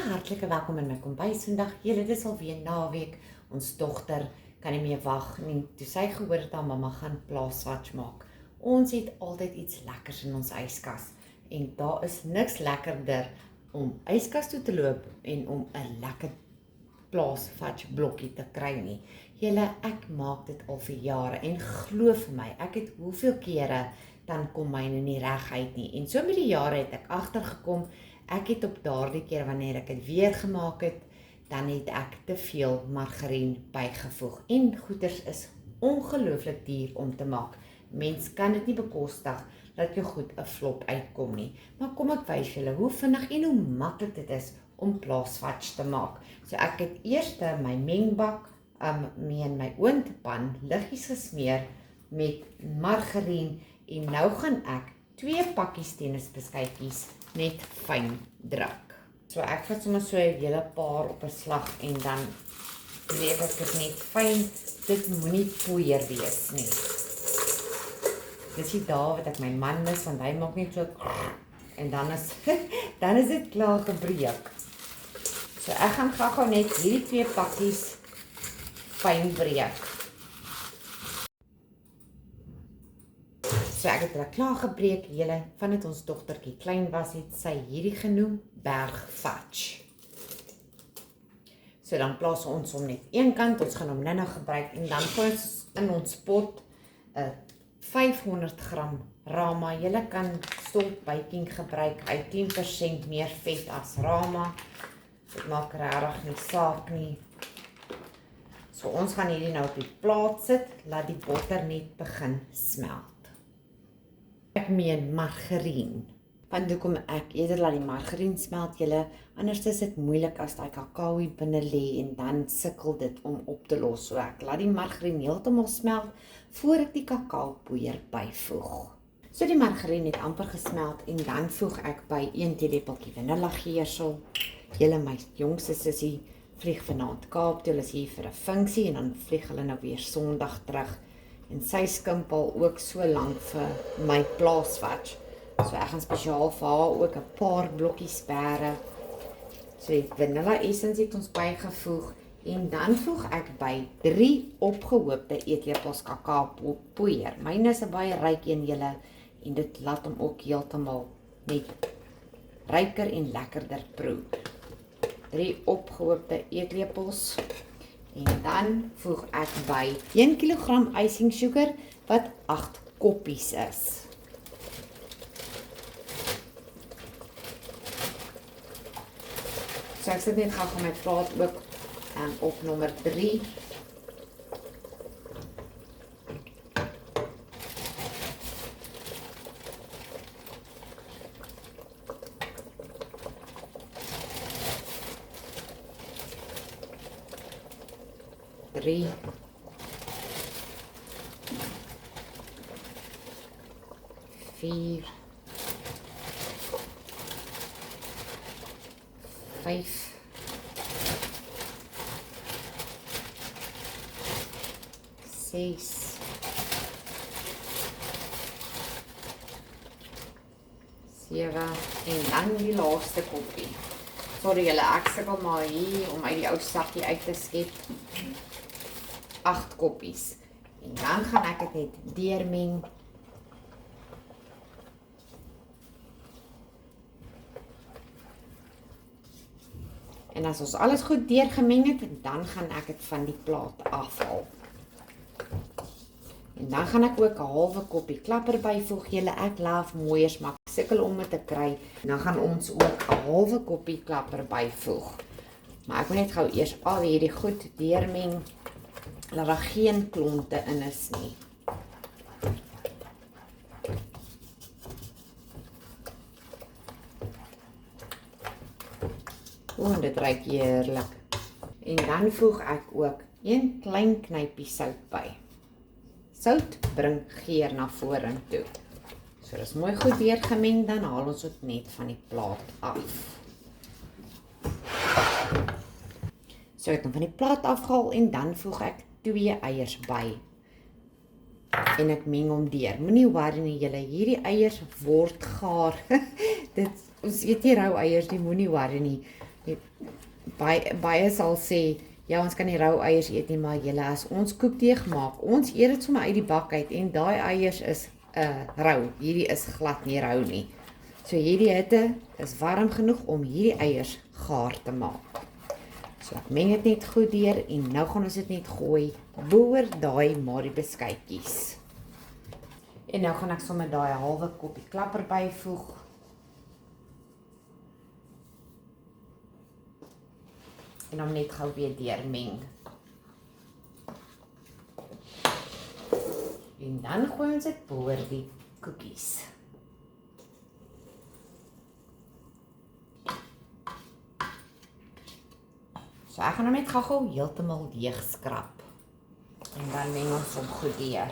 hartlike welkom in my kombuis vandag. Julle, dis alweer naweek. Ons dogter kan nie meer wag nie. Toe sy gehoor het haar mamma gaan plaaswatch maak. Ons het altyd iets lekkers in ons yskas en daar is niks lekkerder om yskas toe te loop en om 'n lekker plaaswatch blokkie te kry nie. Julle, ek maak dit al vir jare en glo vir my, ek het hoeveel kere dan kom myne nie reg uit nie. En so met die jare het ek agtergekom, ek het op daardie keer wanneer ek dit weer gemaak het, dan het ek te veel margarien bygevoeg. En goeders is ongelooflik duur om te maak. Mens kan dit nie bekostig dat jou goed 'n flop uitkom nie. Maar kom ek wys julle hoe vinnig en hoe maklik dit is om plaaswatch te maak. So ek het eers my mengbak in my oondpan liggies gesmeer met margarien en nou gaan ek 2 pakkies tennisbeskuitjies net fyn druk. So ek vat sommer so 'n hele paar op 'n slag en dan breek ek dit net fyn. Dit moenie poeier wees nie. Dis die dae wat ek my man mis, want hy maak net so en dan is dit klaar gebreek. So ek gaan gou net hierdie 2 pakkies fyn breek. So ek het hulle klaar gebreek, julle, vandat ons dogtertjie klein was, het sy hierdie genoem bergvatch. So dan plaas ons hom net een kant, ons gaan hom nou gebruik en dan gooi ons in ons pot 500 gram Rama. Julle kan stop baking gebruik, hy 10% meer vet as Rama. Dit maak regtig nie saak nie. So ons gaan hierdie nou op die plaat sit, laat die botter net begin smelt. Ek meen margarien. Want hoekom ek eerder laat die margarien smelt, julle, anders is dit moeilik as daai kakao hier binne lê en dan sukkel dit om op te los. So ek laat die margarien heeltemal smelt voor ek die kakao poeier byvoeg. So die margarien het amper gesmelt en dan voeg ek by 1 teelepeltjie vanillegeersel. Julle, my jongste sussie vlieg vanaand Kaap toe, hulle is hier vir 'n funksie en dan vlieg hulle nou weer Sondag terug. En sy skimpel ook so lank vir my plaaswatch. So ek gaan spesiaal vir haar ook 'n paar blokkies bere. So die vanilla essence het ons bygevoeg en dan voeg ek by 3 opgehoopte eetlepels kakao poeier. Myne is 'n baie ryk een, julle, en dit laat hom ook heeltemal net ryker en lekkerder proe. 3 opgehoopte eetlepels. En dan voeg ek by 1 kg icing sugar wat 8 koppies is. So ek sit net gou my plaat ook op nommer 3. Drie. 4. 5. 6. 7 en dan die laaste koppie. Sorry julle, ek sukkel maar hier om uit die ou sakkie uit te skep. 8 koppies. En dan gaan ek dit net deurmeng. En as ons alles goed deurgemeng het, dan gaan ek dit van die plaat afhaal. En dan gaan ek ook 'n halwe koppie klapper byvoeg. Julle, ek love mooiers, maar ek sukkel om dit te kry. En dan gaan ons ook 'n halwe koppie klapper byvoeg. Maar ek moet net gou eers al hierdie goed deurmeng, dat daar geen klonte in is nie. O, dit ruik heerlik. En dan voeg ek ook 1 klein knypie sout by. Sout bring geur na vorentoe. So dis mooi goed deurgemeng, dan haal ons dit net van die plaat af. So ek het hom van die plaat afgehaal en dan voeg ek 2 eiers by. En ek meng hom deur. Moenie worry nie julle, hierdie eiers word gaar. Ons eet nie rou eiers nie, moenie worry nie. Baie sal sê, ja, ons kan nie rou eiers eet nie, maar julle, as ons koekdeeg maak, ons eet dit sommer uit die bak uit en daai eiers is rou. Hierdie is glad nie rou nie. So hierdie hitte is warm genoeg om hierdie eiers gaar te maak. So ek meng dit net goed deur en nou gaan ons dit net gooi boor daai Marie beskuitjies. En nou gaan ek sommer daai halwe koppie klapper byvoeg. En dan net gou weer deurmeng. En dan gooi ons dit boor die koekies. So ek gaan hom net gou heeltemal leeg skrap. En dan meng ons hom goed deur.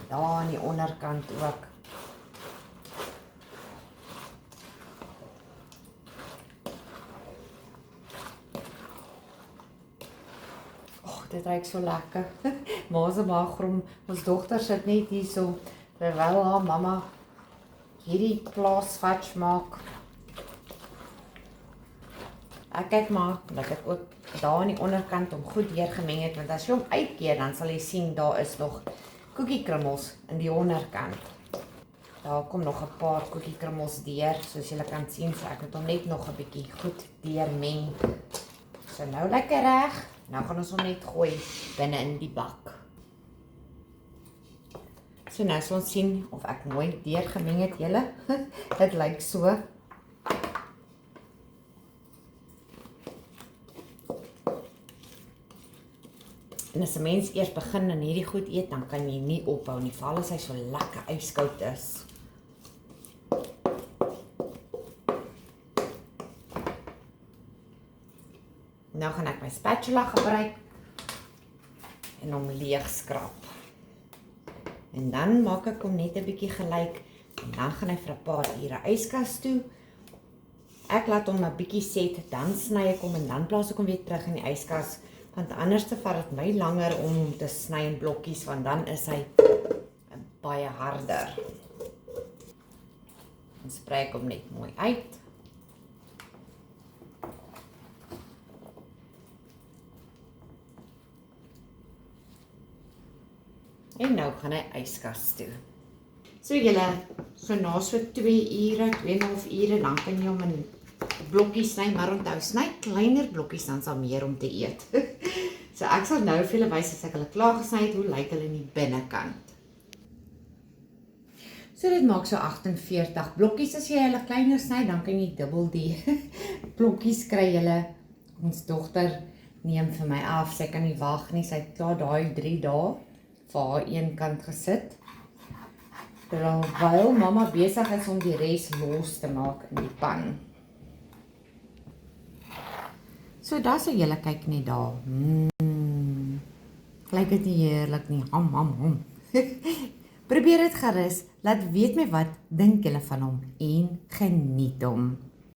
Daar aan die onderkant ook. Dit ruik so lekker. Ma se maagrom, ons dogter sit net hier so, terwyl haar mamma hierdie plaasvatch maak. Ek kyk maar, dat ek ook daar aan die onderkant hom goed deurgemeng het, want as jy hom uitkeer, dan sal jy sien, daar is nog koekiekrummels in die onderkant. Daar kom nog 'n paar koekiekrummels deur, soos julle kan sien, so ek moet hom net nog 'n bietjie goed deurmeng. So nou lekker reg. Nou gaan ons hom net gooi binne in die bak. So nou sal ons sien of ek mooi deurgemeng het julle. Dit lyk so. En as 'n mens eers begin en hierdie goed eet, dan kan jy nie ophou nie, veral as hy so lekker yskoud is. Nou gaan ek my spatula gebruik en hom leeg skrap. En dan maak ek hom net 'n bietjie gelyk en dan gaan hy vir 'n paar ure yskas toe. Ek laat hom 'n bietjie set, dan sny ek hom en dan plaas ek hom weer terug in die yskas, want anders te vat dit my langer om hom te sny in blokkies, want dan is hy baie harder. Dan sprei ek hom net mooi uit. En nou gaan hy yskas toe. So julle, so na so 2 ure, 2,5 ure, dan kan jy hom in blokkies sny, maar onthou, sny kleiner blokkies, dan sal meer om te eet. So ek sal nou vir julle wys as ek hulle klaar gesny het, hoe lyk hulle in die binnekant. So dit maak so 48 blokkies, as jy hulle kleiner sny, dan kan jy dubbel die blokkies kry julle. Ons dogter neem vir my af, sy kan nie wag nie, sy het klaar daai 3 dae vir haar een kant gesit, terwyl mamma besig is om die res los te maak in die pan. So daar sal julle kyk net daar. Lyk dit nie heerlik nie. Probeer dit gerus, laat weet my wat dink julle van hom en geniet hom.